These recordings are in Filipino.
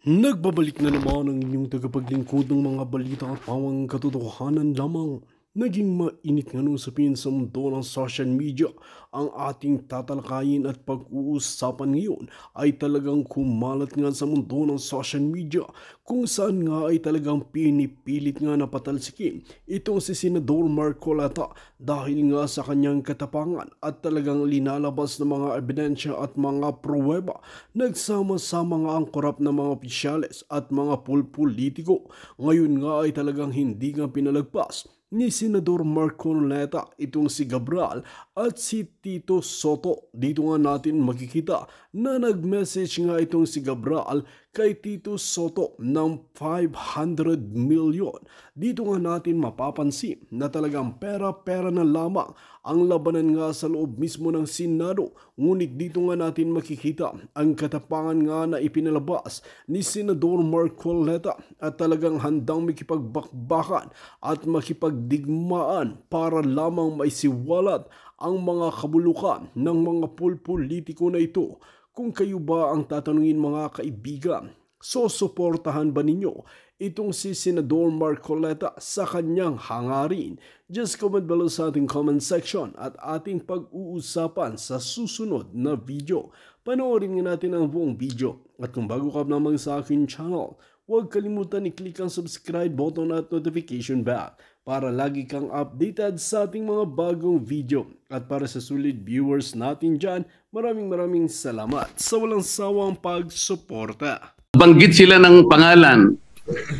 Nagbabalik na naman ang inyong tagapaglingkod ng mga balita at pawang katotohanan lamang. Naging mainit nga nung sabihin sa mundo ng social media. Ang ating tatalakayin at pag-uusapan ngayon ay talagang kumalat nga sa mundo ng social media, kung saan nga ay talagang pinipilit nga na patalsikin itong si Senador Marcoleta dahil nga sa kanyang katapangan at talagang linalabas ng mga ebidensya at mga pruweba. Nagsama-sama nga ang korap na mga opisyales at mga politiko. Ngayon nga ay talagang hindi nga pinalagpas ni Senador Marcoleta itong si Cabral at si Tito Soto. Dito nga natin makikita na nag-message nga itong si Cabral kay Tito Soto ng 500 million. Dito nga natin mapapansin na talagang pera-pera na lamang ang labanan nga sa loob mismo ng Senado. Ngunit dito nga natin makikita ang katapangan nga na ipinalabas ni Senador Marcoleta at talagang handang makipagbakbakan at makipagdigmaan para lamang maisiwalat ang mga kabulukan ng mga politiko na ito. Kung kayo ba ang tatanungin mga kaibigan, susuportahan ba ninyo itong si Senador Marcoleta sa kanyang hangarin? Just comment below sa ating comment section at ating pag-uusapan sa susunod na video. Panoorin nga natin ang buong video. At kung bago ka naman sa aking channel, huwag kalimutan i-click ang subscribe button at notification bell para lagi kang updated sa ating mga bagong video. At para sa sulit viewers natin dyan, maraming salamat sa walang sawang pagsuporta. Banggit sila ng pangalan.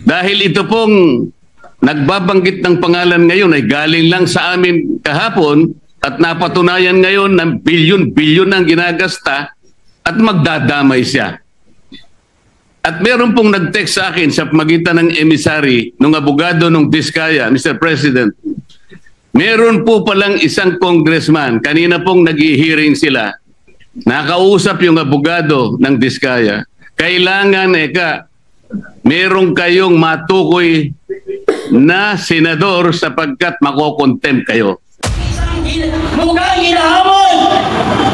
Dahil ito pong nagbabanggit ng pangalan ngayon ay galing lang sa amin kahapon at napatunayan ngayon na bilyon-bilyon ang ginagasta at magdadamay siya. At meron pong nag-text sa akin sa magitan ng emissary ng abogado ng Diskaya, Mr. President. Meron po palang isang congressman, kanina pong nag-hearing sila, nakausap yung abogado ng Diskaya. Kailangan, meron kayong matukoy na senador sapagkat makokontempt kayo. Mukhang hinahamon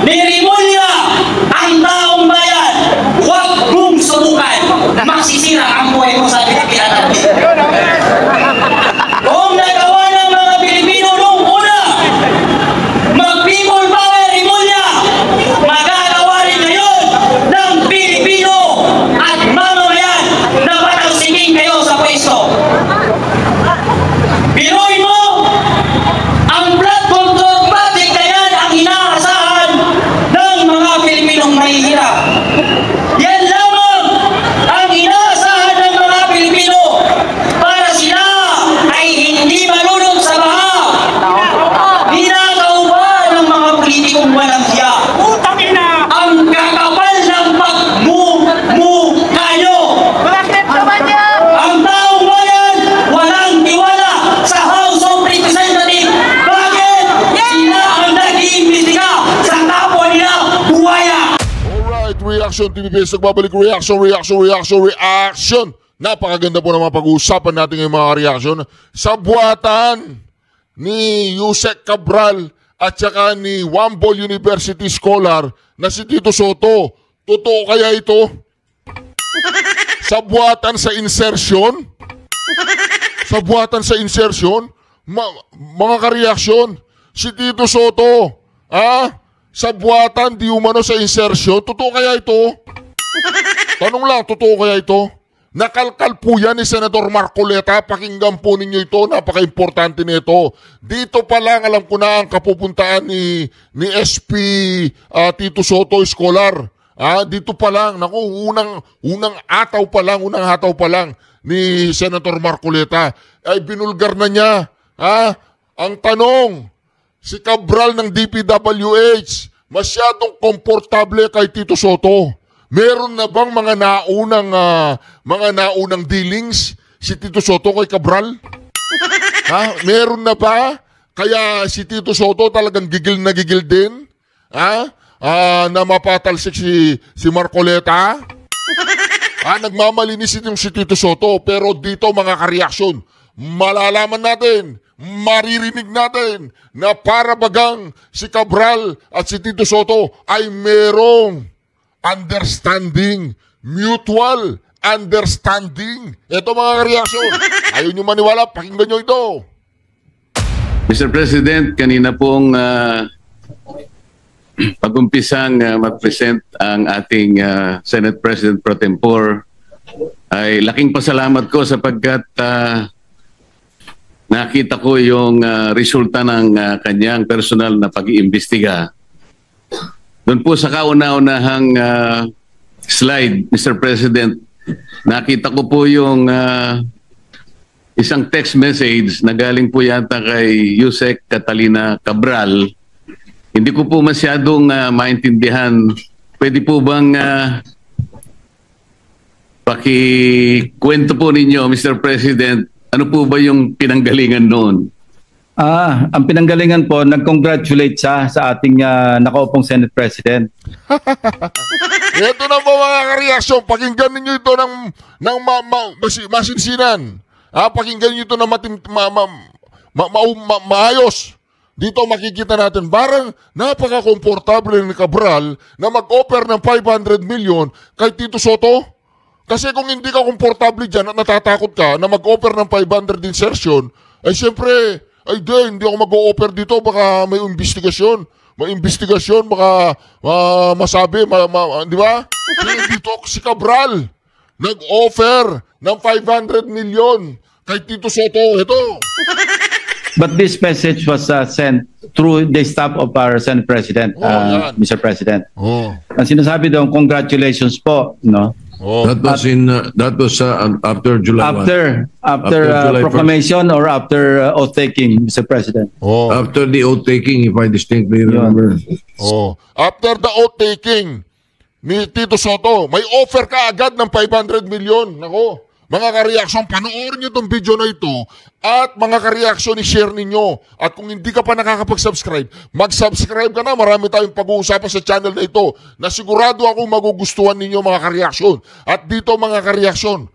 ni Rimulya ang taong bayan. Huwag mong subukan. Magsisira ang buhay mo sa Pilipinas natin. Kung nagawa ng mga Pilipino noong una, mag-people power Rimulya, magagawa rin ngayon ng Pilipino at mamamayan na patalsikin kayo sa pwesto. Biruin mo, ang blood control project na yan ang inaasahan ng mga Pilipinong mahihirap. Yan lamang ang inaasahan ng mga Pilipino para sila ay hindi malunod sa baha. Ninakaupa ng mga politikong walang siya. Ang kakapal ng pagmumukha nyo. Ang taong bayan walang tiwala sa House of Representatives. Bakit? Sila ang nag-iimbestiga sa kapwa nila buhaya. Alright, Reaction TVPS nagbabalik. Reaction. Napakaganda po naman pag-uusapan natin yung mga reaction sa buhatan ni Yusek Cabral at saka ni Wambol University Scholar na si Tito Soto. Totoo kaya ito? Sa buhatan sa insertion? Sa buhatan sa insertion? Mga kareaksyon, si Tito Soto, sa buhatan di umano sa insertion, totoo kaya ito? Tanong lang, totoo kaya ito? Nakalkal po yan ni Senator Marcoleta. Pakinggan po ninyo ito. Napaka-importante nito. Dito pa lang alam ko na ang kapupuntaan ni SP Tito Soto Scholar. Dito pa lang, naku, unang hataw pa lang ni Senator Marcoleta ay binulgar na niya. Ang tanong, si Cabral ng DPWH masyadong komportable kay Tito Soto. Meron na bang mga naunang dealings si Tito Soto kay Cabral? Meron na ba? Kaya si Tito Soto talagang gigil na gigil din? Na mapatalsik si Marcoleta? Nagmamalinis itong si Tito Soto. Pero dito mga kareaksyon, malalaman natin, maririnig natin na para bagang si Cabral at si Tito Soto ay merong understanding, mutual understanding. Ito mga kareaksyon. Ayaw nyo maniwala, pakinggan nyo ito. Mr. President, kanina pong pag-umpisang mag-present ang ating Senate President Pro Tempore, ay laking pasalamat ko sapagkat nakita ko yung resulta ng kanyang personal na pag-iimbestiga. Doon po sa kauna-unahang slide, Mr. President, nakita ko po yung isang text message na galing po yata kay Yusek Catalina Cabral. Hindi ko po masyadong maintindihan. Pwede po bang pakikwento po ninyo, Mr. President, ano po ba yung pinanggalingan noon? Ang pinanggalingan po, nag-congratulate siya sa ating nakaupong Senate President. Ito na po mga kareaksyon. Pakinggan ninyo ito ng masinsinan. Pakinggan nyo ito na maayos. Dito makikita natin, parang napaka-komportable ni Cabral na mag-offer ng 500 million kay Tito Soto. Kasi kung hindi ka komportable dyan at natatakot ka na mag-offer ng 500 insertion, ay siyempre, hindi ako mag-offer dito, baka may investigasyon. May investigasyon, baka masabi, di ba? Dito si Cabral nag-offer ng 500 million kay Tito Soto. Ito. But this message was sent through the staff of our Senate President, Mr. President. Ang sinasabi doon, congratulations po, no? That was after July 1. After July proclamation 1st. Or after oath taking, Mr. President. After the oath taking, if I distinctly remember. After the oath taking ni Tito Soto, may offer ka agad ng 500 million. Nako, mga kareaksyon, panoorin nyo itong video na ito at mga kareaksyon, i-share ninyo. At kung hindi ka pa nakakapag-subscribe, mag-subscribe ka na. Marami tayong pag-uusapan sa channel na ito na sigurado akong magugustuhan ninyo mga kareaksyon. At dito mga kareaksyon,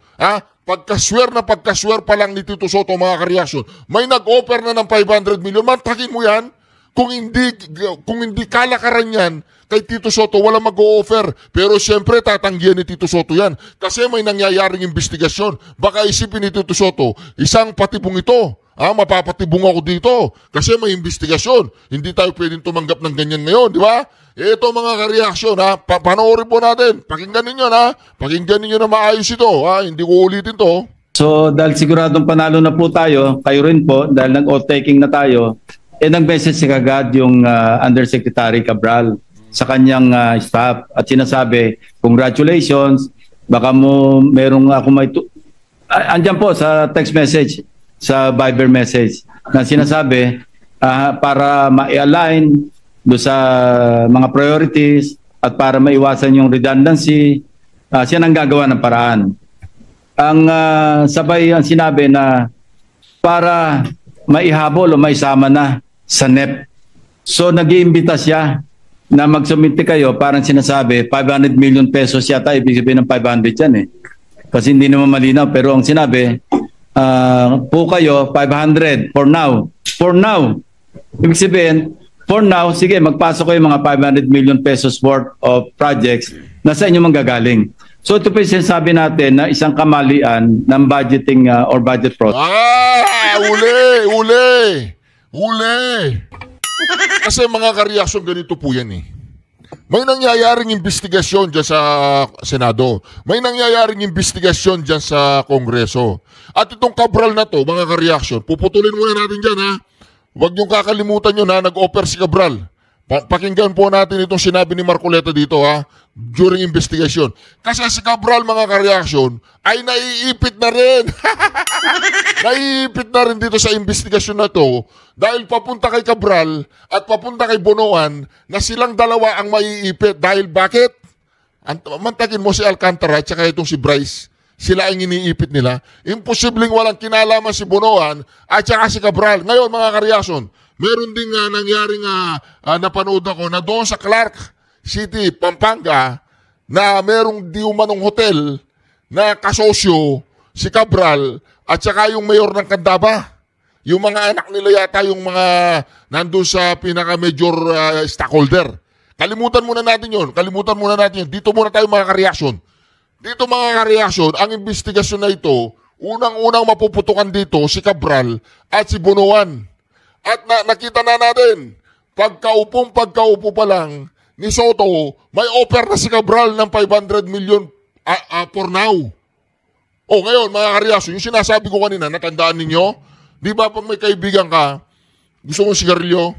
pagkaswer pa lang ni Tito Soto mga kareaksyon, may nag-offer na ng 500 million. Mantakin mo yan. Kung hindi kalakaran yan, kay Tito Soto, wala mag-o-offer. Pero siyempre, tatanggihan ni Tito Soto yan. Kasi may nangyayaring investigasyon. Baka isipin ni Tito Soto, isang patibong ito. Mapapatibong ako dito. Kasi may investigasyon. Hindi tayo pwedeng tumanggap ng ganyan ngayon, di ba? Ito mga kareaksyon, panoorin po natin. Pakinggan ninyo, Pakinggan ninyo na maayos ito, Hindi ko ulitin to. So, dahil siguradong panalo na po tayo, kayo rin po, dahil nag-oath taking na tayo, nag-message si kagad yung Undersecretary Cabral sa kanyang staff at sinasabi, congratulations, baka merong ako andyan po sa text message, sa Viber message, na sinasabi para ma-align do sa mga priorities at para maiwasan yung redundancy, siya nang gagawa ng paraan. Ang sabay ang sinabi na para maihabol o maisama na sa NEP. So nag-iimbita siya na magsumite kayo, parang sinasabi 500 million pesos yata, ibig sabihin ng 500 yan kasi hindi naman malinaw, pero ang sinabi po kayo 500 for now, ibig sabihin for now, sige magpasok kayo mga 500 million pesos worth of projects na sa inyo manggagaling. So ito po yung sinasabi natin na isang kamalian ng budgeting or budget process. Uli! Kasi mga kareaksyon, ganito po yan May nangyayaring investigasyon dyan sa Senado. May nangyayaring investigasyon dyan sa Kongreso. At itong Cabral na to, mga kareaksyon, puputulin muna natin dyan Huwag niyong kakalimutan yun nag-offer si Cabral. Pakinggan po natin itong sinabi ni Marcoleta dito during investigation. Kasi si Cabral mga kareaksyon ay naiipit na rin. Naiipit na rin dito sa investigasyon na to dahil papunta kay Cabral at papunta kay Bonoan na silang dalawa ang maiipit. Dahil bakit? Mantakin mo si Alcantara at saka itong si Bryce. Sila ang iniipit nila. Imposibleng walang kinalaman si Bonoan at saka si Cabral. Ngayon mga kareaksyon, meron ding nangyaring napanood ako na doon sa Clark City, Pampanga, na merong di umanong hotel na kasosyo si Cabral at saka yung mayor ng Candaba. Yung mga anak nila yata yung mga nandun sa pinaka-major stockholder. Kalimutan muna natin yun. Dito muna tayo mga kareaksyon. Dito mga kareaksyon, ang investigasyon na ito, unang-unang mapuputukan dito si Cabral at si Bunuan. At nakita na natin, pagkaupo pa lang ni Soto, may offer na si Cabral ng 500 million for now. O ngayon mga kareaksyon, yung sinasabi ko kanina, natandaan ninyo? Di ba pag may kaibigan ka, gusto mong sigarilyo?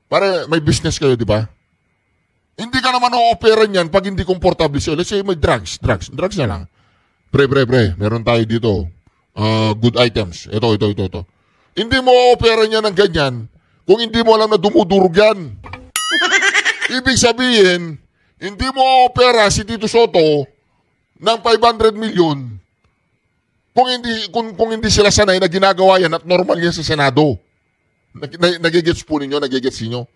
Para may business kayo, di ba? Hindi ka naman o-operan yan pag hindi komportable siya. Let's say may drugs na lang. Pre, meron tayo dito. Good items. Ito. Hindi mo o-operan yan ng ganyan kung hindi mo alam na dumudurog yan. Ibig sabihin, hindi mo o-opera si Tito Soto ng 500 million kung hindi sila sanay na ginagawa yan at normal yan sa Senado. Nagigets po ninyo, nagigets ninyo.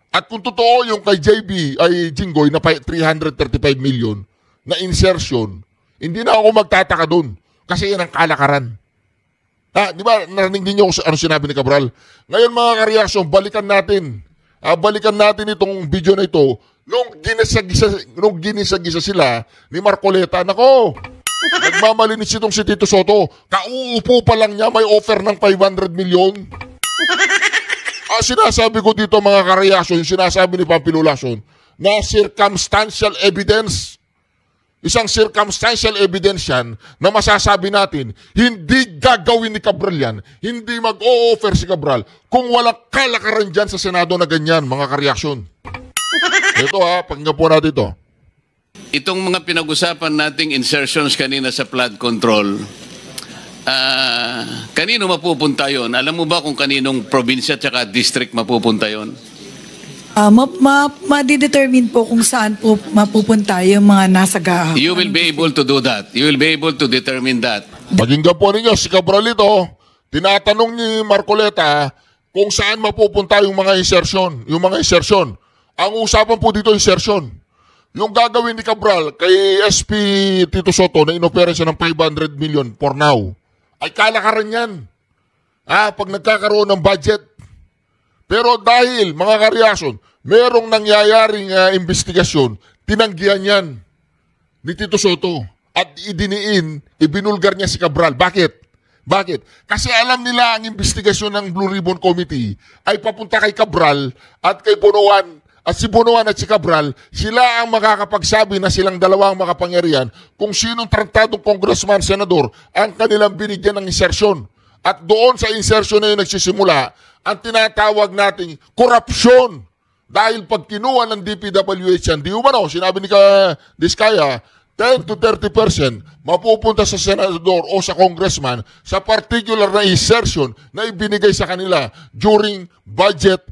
At kung totoo yung kay JB ay Jinggoy na 335 million na insertion, hindi na ako magtataka dun. Kasi yan ang kalakaran. Di ba, narinig niyo ano sinabi ni Cabral? Ngayon mga kareaksyon, balikan natin. Balikan natin itong video na ito. Nung ginisagisa sila ni Marcoleta, nako, nagmamalinis itong si Tito Soto. Kauupo pa lang niya, may offer ng 500 million. Sinasabi ko dito mga kareaksyon, yung sinasabi ni Pampilo Lacson, na circumstantial evidence. Isang circumstantial evidence yan na masasabi natin, hindi gagawin ni Cabral yan, hindi mag-o-offer si Cabral kung walang kalakaran dyan sa Senado na ganyan, mga kareaksyon. Ito pakinggan po natin ito. Itong mga pinag-usapan nating insertions kanina sa flood control, kanino mapupunta yon? Alam mo ba kung kaninong probinsya at district mapupunta yon? Ma-determine po kung saan po mapupunta yung mga nasa gaha. You will be able to do that. You will be able to determine that. Pakinggan po ninyo, si Cabral ito, tinatanong ni Marcoleta kung saan mapupunta yung mga insertion. Ang usapan po dito, insertion. Yung gagawin ni Cabral kay SP Tito Soto na inopera siya ng 500 million for now, ay kalakaran yan. Pag nagkakaroon ng budget. Pero dahil, mga kareaksyon, merong nangyayaring investigasyon, tinanggihan yan ni Tito Soto. At ibinulgar niya si Cabral. Bakit? Kasi alam nila ang investigasyon ng Blue Ribbon Committee ay papunta kay Cabral at kay Bunuan. At si Bunuan at si Cabral, sila ang makakapagsabi na silang dalawang makapangyarihan kung sinong tratadong congressman, senador, ang kanilang binigyan ng insertion. At doon sa insertion na yun nagsisimula, ang tinatawag nating korupsyon. Dahil pag kinuha ng DPWH yan, di umano, sinabi ni Diskaya, 10 to 30% mapupunta sa senador o sa congressman sa particular na insertion na ibinigay sa kanila during budget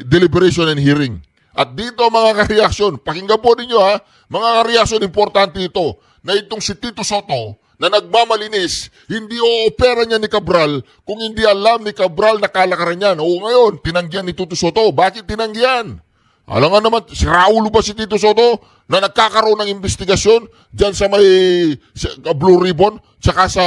deliberation and hearing. At dito mga kareaksyon, pakinggan po ninyo mga kareaksyon, importante ito, na itong si Tito Soto na nagmamalinis, hindi o-opera niya ni Cabral kung hindi alam ni Cabral na kalakaran niyan. O ngayon, tinanggihan ni Tito Soto. Bakit tinanggihan? Alam nga naman, si Raulo ba si Tito Soto na nagkakaroon ng investigasyon dyan sa may Blue Ribbon, tsaka sa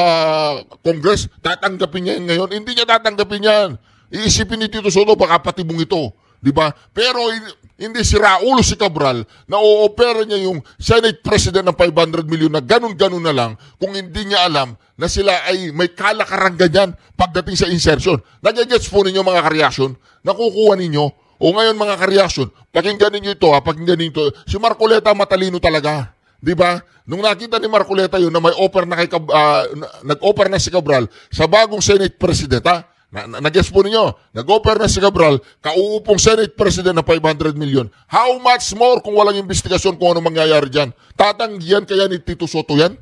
Congress, tatanggapin niya ngayon? Hindi niya tatanggapin yan. Iisipin ni Tito Soto, baka patibong ito. Diba? Pero hindi si Raulo si Cabral na o-opera niya yung Senate President ng 500 million na ganun-ganun na lang kung hindi niya alam na sila ay may kalakaran ganyan pagdating sa insertion. Nagigets po ninyo mga kareaksyon, nakukuha ninyo. O ngayon mga kareaksyon, pakinggan ninyo ito pakinggan ninyo ito. Si Marcoleta matalino talaga. Diba? Nung nakita ni Marcoleta yun na may offer na nag-offer na si Cabral sa bagong Senate President, nag-guess po ninyo, nag-offer na si Cabral, kauupong Senate President na 500 million. How much more kung walang investigasyon kung ano mangyayari dyan? Tatanggihan kaya ni Tito Soto yan?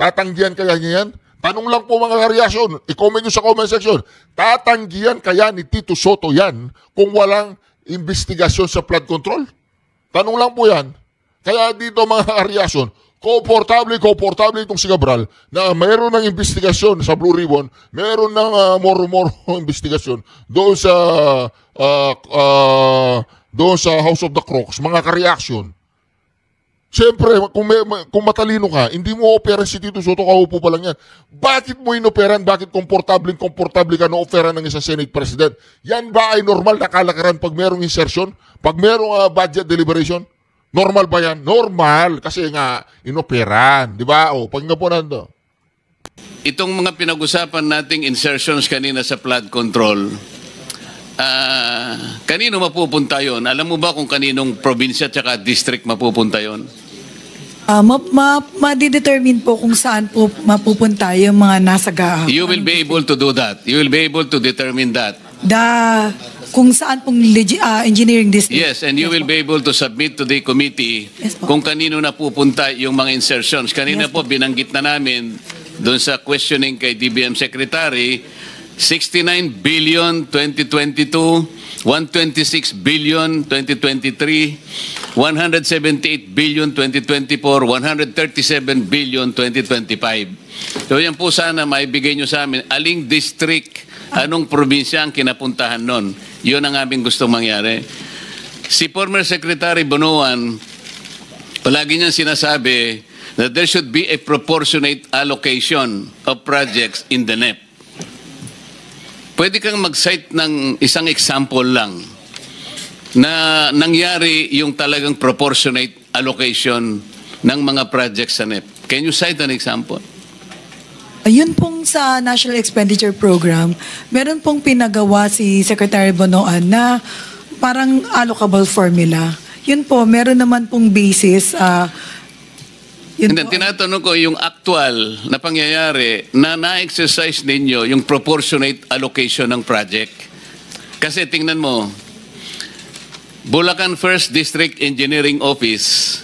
Tatanggihan kaya niya yan? Tanong lang po mga kareaksyon, i-comment nyo sa comment section, tatanggihan kaya ni Tito Soto yan kung walang investigasyon sa flood control? Tanong lang po yan. Kaya dito mga kareaksyon, komportable itong si Cabral na mayroon ng investigasyon sa Blue Ribbon, mayroon ng moro-moro investigasyon doon sa House of the Crocs, mga ka-reaction. Siyempre, kung matalino ka, hindi mo operan si Tito Soto, kaupo pa lang yan. Bakit mo inoperan? Bakit komportable ka na operan ng isang Senate President? Yan ba ay normal na kalakaran pag mayroong insertion? Pag mayroong budget deliberation? Normal ba yan? Normal. Kasi nga, inoperan. Di ba? O, pag napunan to. Itong mga pinag-usapan nating insertions kanina sa flood control, kanino mapupunta yon? Alam mo ba kung kaninong probinsya at district mapupunta yon? Ma-determine po kung saan po mapupunta yung mga nasa You will be able to do that. You will be able to determine that. Kung saan pong engineering district. Yes, and you will be able to submit to the committee kung kanino napupunta yung mga insertions. Kanina po, binanggit na namin doon sa questioning kay DBM Secretary, 69 billion 2022, 126 billion 2023, 178 billion 2024, 137 billion 2025. So yan po sana maibigay nyo sa amin, aling district, anong probinsya ang kinapuntahan nun. Yun ang aming gusto mangyari. Si former Secretary Bonoan, palagi niyang sinasabi that there should be a proportionate allocation of projects in the NEP. Pwede kang mag-cite ng isang example lang na nangyari yung talagang proportionate allocation ng mga projects sa NEP. Can you cite an example? Ayun pong sa National Expenditure Program, meron pong pinagawa si Secretary Bonoan na parang allocable formula. Yun po, meron naman pong basis. Tinatanong ko yung actual na pangyayari na na-exercise ninyo yung proportionate allocation ng project. Kasi tingnan mo, Bulacan First District Engineering Office,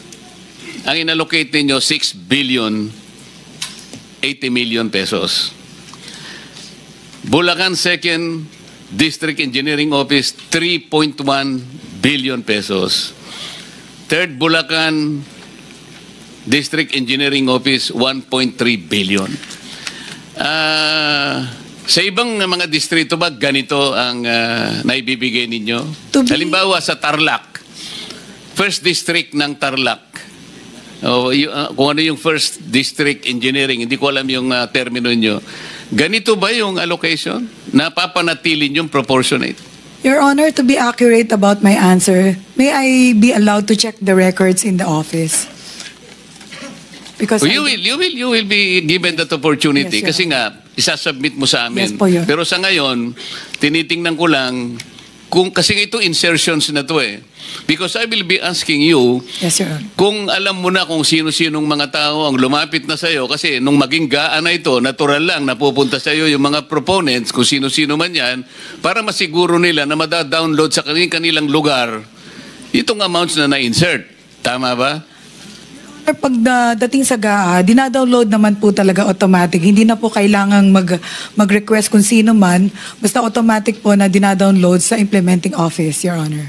ang inallocate ninyo 6 billion 80 million pesos. Bulacan Second District Engineering Office, 3.1 billion pesos. Third Bulacan District Engineering Office, 1.3 billion. Sa ibang mga distrito ba, ganito ang naibibigay ninyo? Halimbawa sa Tarlac, First District ng Tarlac, kung ano yung First District Engineering, hindi ko alam yung termino nyo. Ganito ba yung allocation? Napapanatilin yung proportionate? Your Honor, to be accurate about my answer, may I be allowed to check the records in the office? Because you will be given that opportunity. Yes, kasi nga, isasubmit mo sa amin. Yes po, Your. Pero sa ngayon, tinitingnan ko lang, kasi ito insertions na to eh. Because I will be asking you, yes, Your Honor, kung alam mo na kung sino-sinong mga tao ang lumapit na sa'yo, kasi nung maging gaan na ito, natural lang, napupunta sa'yo yung mga proponents, kung sino-sino man yan, para masiguro nila na madadownload sa kanilang lugar itong amounts na na-insert. Tama ba? pagdating sa GAA, dinadownload naman po talaga automatic. Hindi na po kailangang mag-request kung sino man. Basta automatic po na dinadownload sa implementing office, Your Honor.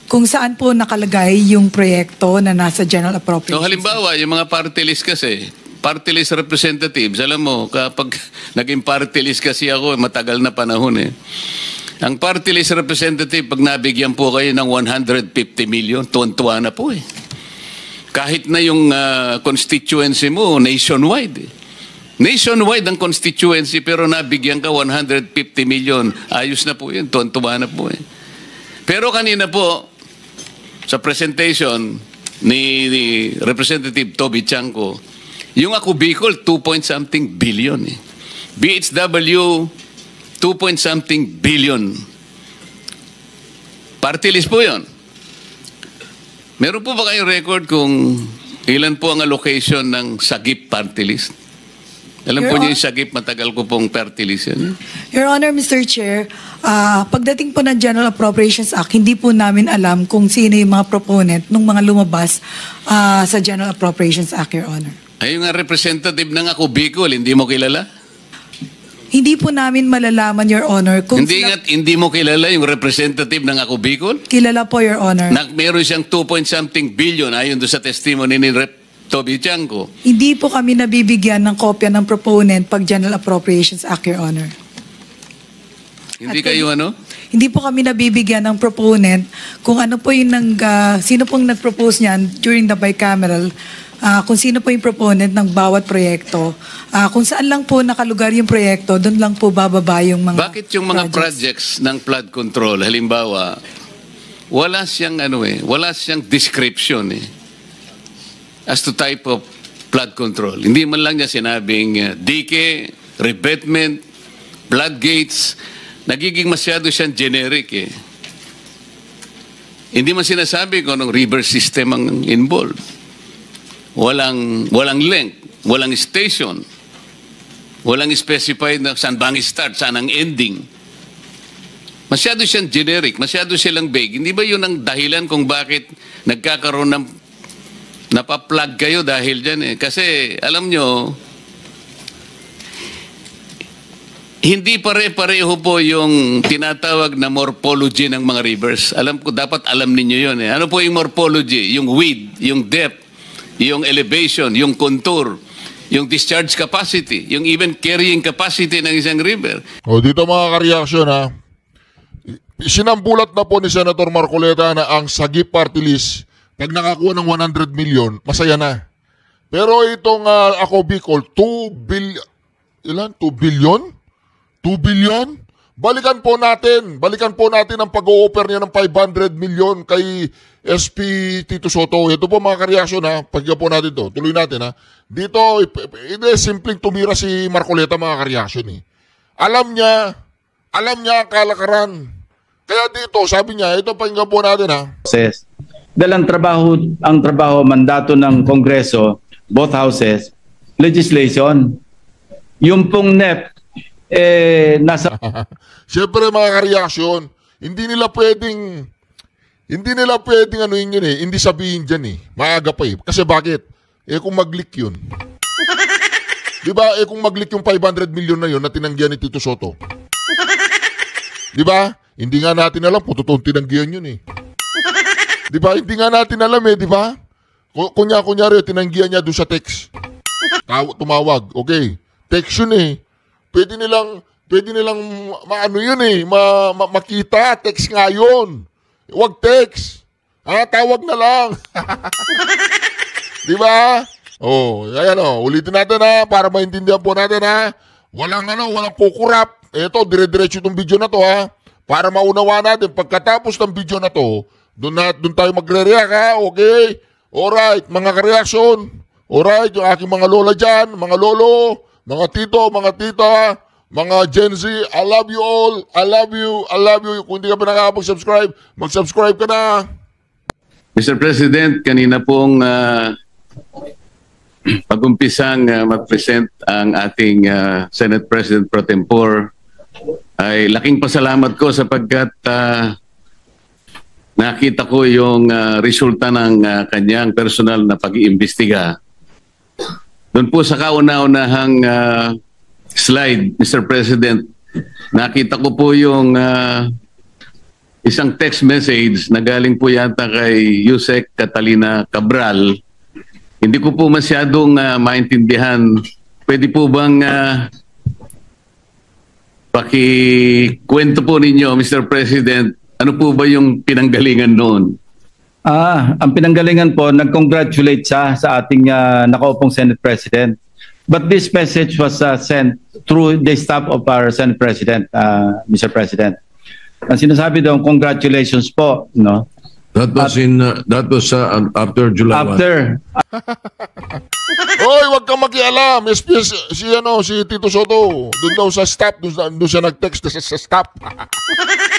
Kung saan po nakalagay yung proyekto na nasa General Appropriations. So halimbawa, yung mga party list kasi, party list representatives, alam mo, kapag naging party list kasi ako, matagal na panahon eh. Ang party list representative, pag nabigyan po kayo ng 150 million, tuwan-tuwa na po eh. Kahit na yung constituency mo, nationwide eh. Nationwide ang constituency, pero nabigyan ka 150 million, ayos na po yun, tuwan-tuwa na po eh. Pero kanina po, sa presentation ni Representative Toby Chanco, yung ako Bicol, 2-point-something billion eh. BHW, 2-point-something billion. Party list po yun. Meron po ba kayong record kung ilan po ang allocation ng Sagip party list? Alam po niyo yung Sagip, matagal ko pong party list yan. Your Honor, Mr. Chair, pagdating po ng General Appropriations Act, hindi po namin alam kung sino yung mga proponent nung mga lumabas sa General Appropriations Act, Your Honor. Ay, yung representative ng ako Bicol, hindi mo kilala? Hindi po namin malalaman, Your Honor. Kung Hindi mo kilala yung representative ng ako Bicol? Kilala po, Your Honor. Meron siyang 2-point-something billion ayon doon sa testimony ni Rep. Toby Chanco. Hindi po kami nabibigyan ng kopya ng proponent pag General Appropriations Act, Your Honor. Hindi kayo ano? Hindi po kami nabibigyan ng proponent kung ano po yung sino pong nag-propose niyan during the bicameral, kung sino po yung proponent ng bawat proyekto. Kung saan lang po nakalugar yung proyekto, doon lang po bababa yung mga Bakit yung mga projects ng flood control, halimbawa, wala siyang description as to type of flood control. Hindi man lang niya sinabing dike, revetment, floodgates. Nagiging masyado siyang generic Hindi man sinasabi kung anong river system ang involved. Walang length, walang station, walang specified na saan bang start, saan ang ending. Masyado siyang generic, masyado silang vague. Hindi ba yun ang dahilan kung bakit nagkakaroon ng napaplug kayo dahil dyan Kasi alam nyo, hindi pare-pareho po yung tinatawag na morphology ng mga rivers. Alam ko, dapat alam ninyo yun Ano po yung morphology? Yung width, yung depth, yung elevation, yung contour, yung discharge capacity, yung even carrying capacity ng isang river. O dito mga ka-reaction sinambulat na po ni Senator Marcoleta na ang Sagip Party List, pag nakakuha ng 100 million, masaya na. Pero itong Ako Bicol, 2 billion? 2 billion? Balikan po natin ang pag-o-offer niya ng 500 million kay SP Tito Soto. Ito po mga ka-reaction pagka po natin to. Tuloy natin Dito, hindi simpleng tumira si Marcoleta mga ka-reaction Alam niya ang kalakaran. Kaya dito, sabi niya, ito pakinggan po natin Dahil ang trabaho, mandato ng Kongreso, both houses, legislation. Yung pong NEP, nasa... Siyempre mga ka-reaction, hindi nila pwedeng hindi sabihin dyan Maaga pa Kasi bakit? Kung mag-leak yun. Diba? Kung mag-leak yung 500 million na yun na tinanggihan ni Tito Soto. Diba? Hindi nga natin alam kung totoong tinanggihan yun Diba? Hindi nga natin alam diba? Kunyari, tinanggihan niya doon sa text. Tumawag. Okay. Text yun Pwede nilang makita. Text nga yun. Huwag text. Tawag na lang. Diba? Ayan ulitin natin para maintindihan po natin Walang kukurap. Ito, dire-diretso itong video na to para maunawa natin. Pagkatapos ng video na to, doon tayo magre-react Okay? Alright, mga ka-reaction. Alright, yung aking mga lola dyan, mga lolo, mga tito, mga tita, mga Gen Z, I love you all. I love you. Kung hindi ka pa nakakapag-subscribe, mag-subscribe ka na. Mr. President, kanina pong pag-umpisang mag-present ang ating Senate President Pro Tempore, ay laking pasalamat ko sapagkat nakita ko yung resulta ng kanyang personal na pag-iimbestiga. Doon po sa kauna-unahang slide, Mr. President, nakita ko po yung isang text message na galing po yata kay Yusek Catalina Cabral. Hindi ko po masyadong maintindihan. Pwede po bang pakikwento po ninyo, Mr. President, ano po ba yung pinanggalingan noon? Ang pinanggalingan po, nag-congratulate siya sa ating nakaupong Senate President. But this message was sent through the staff of our Senate President, Mr. President. Ang sinasabi daw, congratulations po, no? That was after July 1. After. Hoy, wag kang makialam. Si Tito Soto, doon daw sa staff, doon siya nag-text sa staff.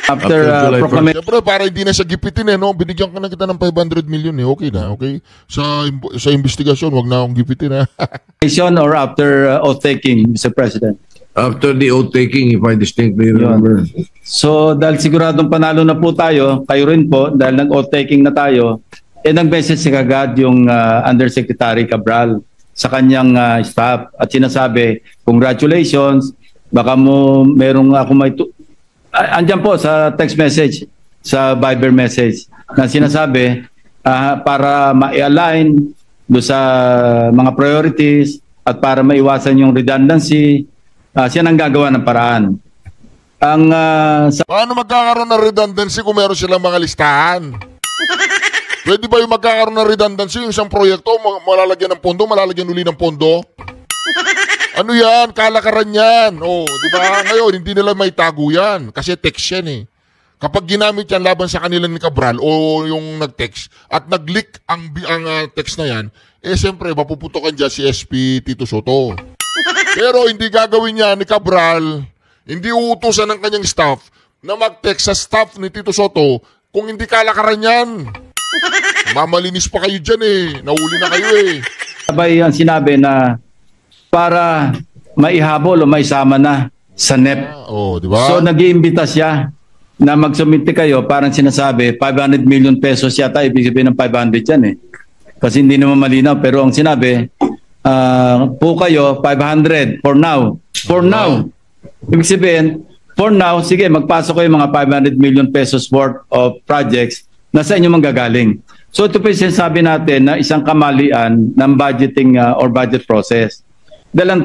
After proclamation. Siyempre, para hindi na siya gipitin no? Binigyan ka na kita ng 500 million Okay na, okay? Sa investigasyon, wag na akong gipitin Or after oath-taking, Mr. President? After the oath-taking, if I distinctly remember. So, dahil siguradong panalo na po tayo, kayo rin po, dahil nag-oath-taking na tayo, nag-message kagad yung Undersecretary Cabral sa kanyang staff at sinasabi, congratulations, baka merong ako andyan po sa text message, sa Viber message, na sinasabi para ma-align do sa mga priorities at para maiwasan yung redundancy, siya nang gagawa ng paraan. Paano magkakaroon ng redundancy kung meron silang mga listahan? Pwede ba yung magkakaroon ng redundancy yung isang proyekto, malalagyan ng pondo, malalagyan uli ng pondo? Ano yan? Kalakaran yan. Di ba? Ngayon, hindi nila may tago yan. Kasi text yan kapag ginamit yan laban sa kanila ni Cabral o yung nag-text at nag-leak ang text na yan, siyempre, mapuputokan dyan si SP Tito Soto. Pero hindi gagawin niya ni Cabral, hindi uutusan ng kanyang staff na mag-text sa staff ni Tito Soto kung hindi kalakaran yan. Mamalinis pa kayo dyan Nahuli na kayo Sabay ang sinabi na para maihabol o maisama na sa NEP. Di ba? So nag-iimbita siya na magsumite kayo, parang sinasabi 500 million pesos yata, ibig sabihin ng 500 yan Kasi hindi naman malinaw, pero ang sinabi, po kayo 500 for now. For now. Ibig sabihin, for now, sige, magpasok kayo mga 500 million pesos worth of projects na sa inyo manggagaling. So ito po yung sinasabi natin na isang kamalian ng budgeting or budget process. Dahil ang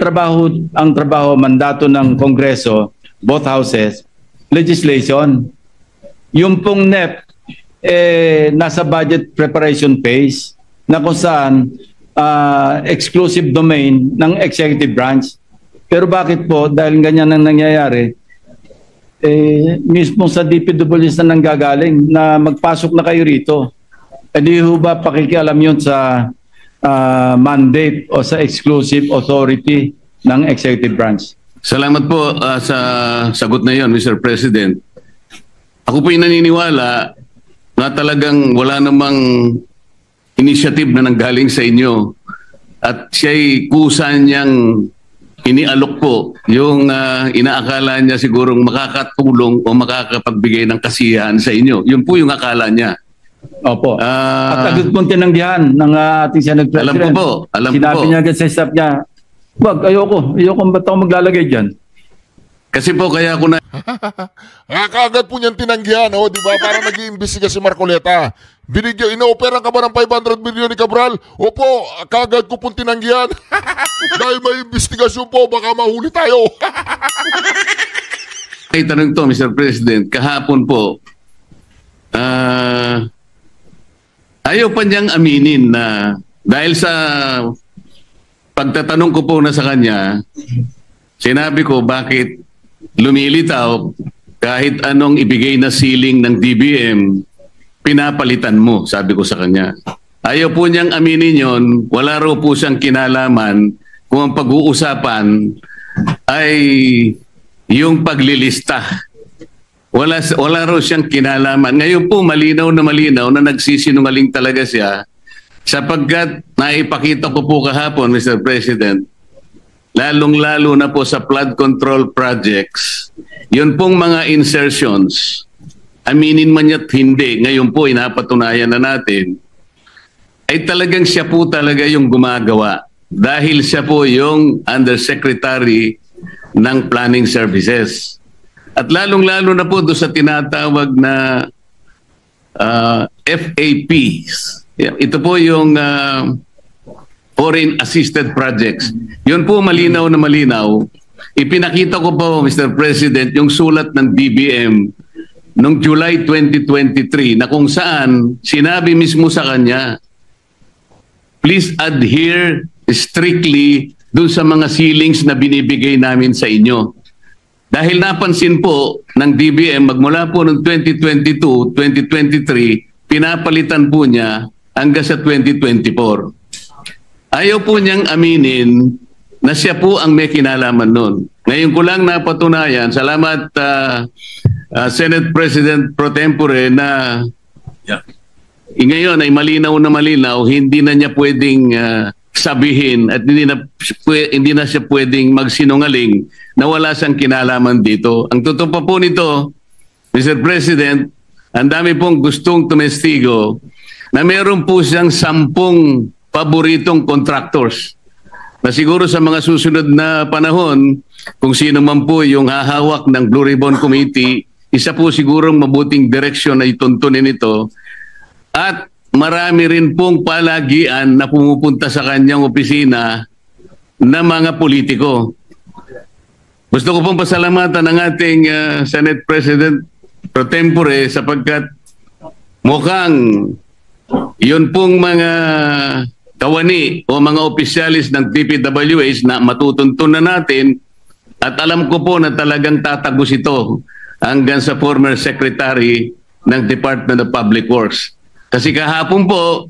trabaho, mandato ng Kongreso, both houses, legislation. Yung pong NEP, nasa budget preparation phase na kung saan exclusive domain ng executive branch. Pero bakit po, dahil ganyan ang nangyayari, mismo sa DPWs na nanggagaling na magpasok na kayo rito. Hindi ho ba pakikialam yun sa mandate o sa exclusive authority ng executive branch? Salamat po sa sagot na yon, Mr. President. Ako po yung naniniwala na talagang wala namang initiative na nanggaling sa inyo at siya'y kusa niyang inialok po yung inaakala niya sigurong makakatulong o makakapagbigay ng kasiyahan sa inyo. Yun po yung akala niya. Opo. At agad pong tinanggihan ng ating Senate President. Alam ko po. Sinabi niya agad sa staff niya, wag, ayoko ba't ako maglalagay dyan? Kasi po kaya ako na... Kaagad po niyang tinanggihan, di ba? Parang nag-iimbestiga si Marcoleta. Ino-opera ka ba ng 500 million ni Cabral? Opo, kaagad ko pong tinanggihan. Dahil may investigasyon po, baka mahuli tayo. Ay, tanong to, Mr. President, kahapon po, ayaw pa niyang aminin na dahil sa pagtatanong ko po na sa kanya, sinabi ko bakit lumilitaw kahit anong ibigay na ceiling ng DBM, pinapalitan mo, sabi ko sa kanya. Ayaw po niyang aminin yon, wala raw po siyang kinalaman kung ang pag-uusapan ay yung paglilista. Wala raw siyang kinalaman. Ngayon po malinaw na nagsisinungaling talaga siya sapagkat naipakita ko po kahapon, Mr. President, lalong-lalo na po sa flood control projects, yun pong mga insertions, aminin man ya't hindi, ngayon po inapatunayan na natin, ay talagang siya po talaga yung gumagawa dahil siya po yung Undersecretary ng Planning Services. At lalong-lalo na po doon sa tinatawag na FAPs. Ito po yung Foreign Assisted Projects. Yun po malinaw na malinaw. Ipinakita ko po, Mr. President, yung sulat ng DBM noong July 2023 na kung saan sinabi mismo sa kanya, please adhere strictly dun sa mga ceilings na binibigay namin sa inyo. Dahil napansin po ng DBM magmula po noong 2022, 2023, pinapalitan po niya hanggang sa 2024. Ayaw po niyang aminin na siya po ang may kinalaman nun. Ngayon ko lang napatunayan, salamat Senate President Pro Tempore na ngayon ay malinaw na malinaw, hindi na niya pwedeng sabihin at hindi na siya pwedeng magsinungaling na wala siyang kinalaman dito. Ang totoo pa po nito, Mr. President, ang dami pong gustong tumestigo na meron po siyang 10 paboritong contractors na siguro sa mga susunod na panahon, kung sino man po yung hahawak ng Blue Ribbon Committee, isa po sigurong mabuting direksyon na ituntunin ito. At marami rin pong palagian na pumupunta sa kanyang opisina na mga politiko. Gusto ko pong pasalamatan ng ating Senate President Pro Tempore sapagkat mukhang yun pong mga kawani o mga opisyalis ng DPWH na matutuntun na natin at alam ko po na talagang tatagos ito hanggang sa former secretary ng Department of Public Works. Kasi kahapon po,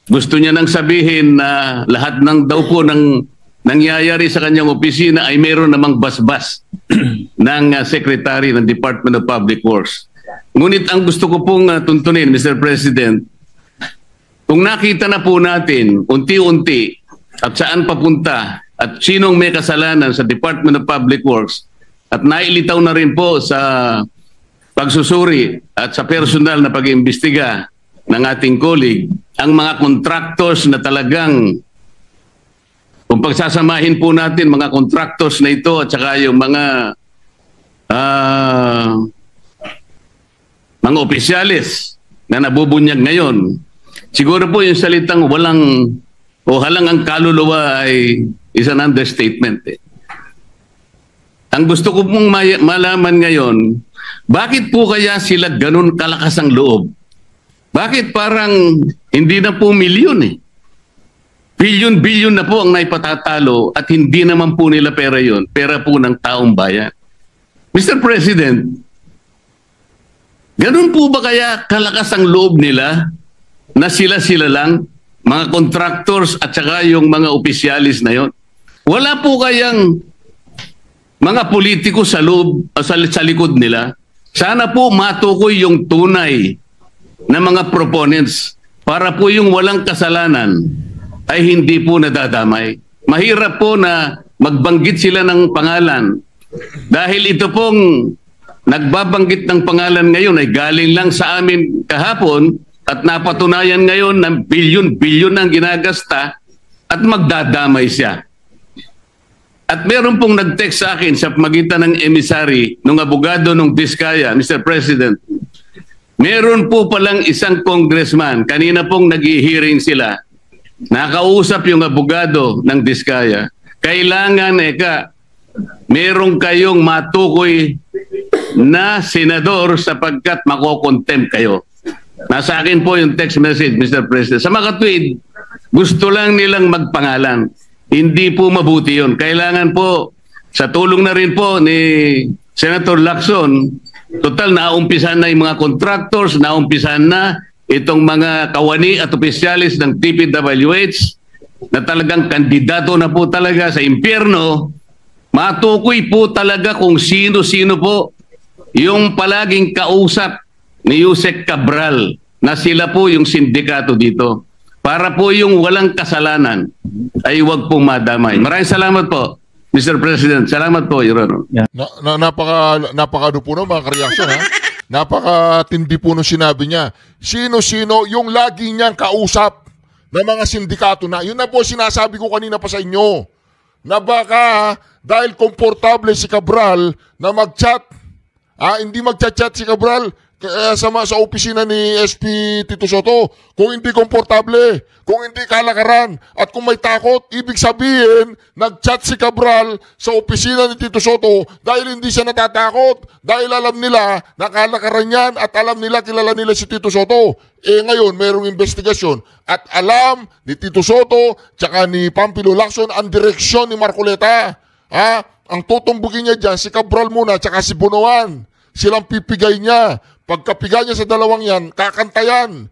gusto niya nang sabihin na lahat ng daw po ng nangyayari sa kanyang opisina ay meron namang basbas ng secretary ng Department of Public Works. Ngunit ang gusto ko pong tuntunin, Mr. President, kung nakita na po natin unti-unti at saan papunta at sinong may kasalanan sa Department of Public Works at nailitaw na rin po sa pagsusuri at sa personal na pag-iimbestiga ng ating colleague, ang mga contractors na talagang, kung pagsasamahin po natin mga contractors na ito at saka yung mga opisyalis na nabubunyag ngayon, siguro po yung salitang walang o halang ang kaluluwa ay is an understatement. Ang gusto ko pong malaman ngayon, bakit po kaya sila ganun kalakas ang loob? Bakit parang hindi na po milyon Bilyon-bilyon na po ang naipatatalo at hindi naman po nila pera yon. Pera po ng taong bayan. Mr. President, ganun po ba kaya kalakas ang loob nila na sila-sila lang, mga contractors at saka yung mga opisyalis na yon? Wala po kayang mga politiko sa loob, sa likod nila? Sana po matukoy yung tunay na mga proponents para po yung walang kasalanan ay hindi po nadadamay. Mahirap po na magbanggit sila ng pangalan dahil ito pong nagbabanggit ng pangalan ngayon ay galing lang sa amin kahapon at napatunayan ngayon na bilyon-bilyon ang ginagasta at magdadamay siya. At meron pong nag-text sa akin sa magitan ng emissary ng abogado ng Diskaya, Mr. President, meron po palang isang congressman, kanina pong nag-hearing sila, nakausap yung abogado ng Diskaya, kailangan meron kayong matukoy na senador sapagkat makokontempt kayo. Nasa akin po yung text message, Mr. President. Sa mga tweet, gusto lang nilang magpangalan. Hindi po mabuti yun. Kailangan po, sa tulong na rin po ni Senator Lacson, total naumpisan na yung mga contractors, naumpisan na itong mga kawani at opisyalis ng DPWH na talagang kandidato na po talaga sa impyerno. Matukoy po talaga kung sino-sino po yung palaging kausap ni Yusek Cabral na sila po yung sindikato dito. Para po yung walang kasalanan ay huwag pong madamay. Maraming salamat po, Mr. President. Salamat po, Your Honor. Napaka po no, mga kareaksyon, ha? Napakatindi po nung sinabi niya. Sino-sino yung lagi niyang kausap ng mga sindikato na. Yun na po sinasabi ko kanina pa sa inyo. Na baka dahil komportable si Cabral na mag-chat, hindi mag-chat si Cabral sa opisina ni SP Tito Soto, kung hindi komportable, kung hindi kalakaran, at kung may takot, ibig sabihin, nag-chat si Cabral sa opisina ni Tito Soto dahil hindi siya natatakot, dahil alam nila na kalakaran yan at alam nila, kilala nila si Tito Soto. Ngayon, mayroong investigasyon at alam ni Tito Soto tsaka ni Pampilo Lacson ang direksyon ni Marcoleta. Ang tutumbugin niya dyan, si Cabral muna tsaka si Bunuan. Silang pipigay niya. Pagkapigay niya sa dalawang yan, kakantayan.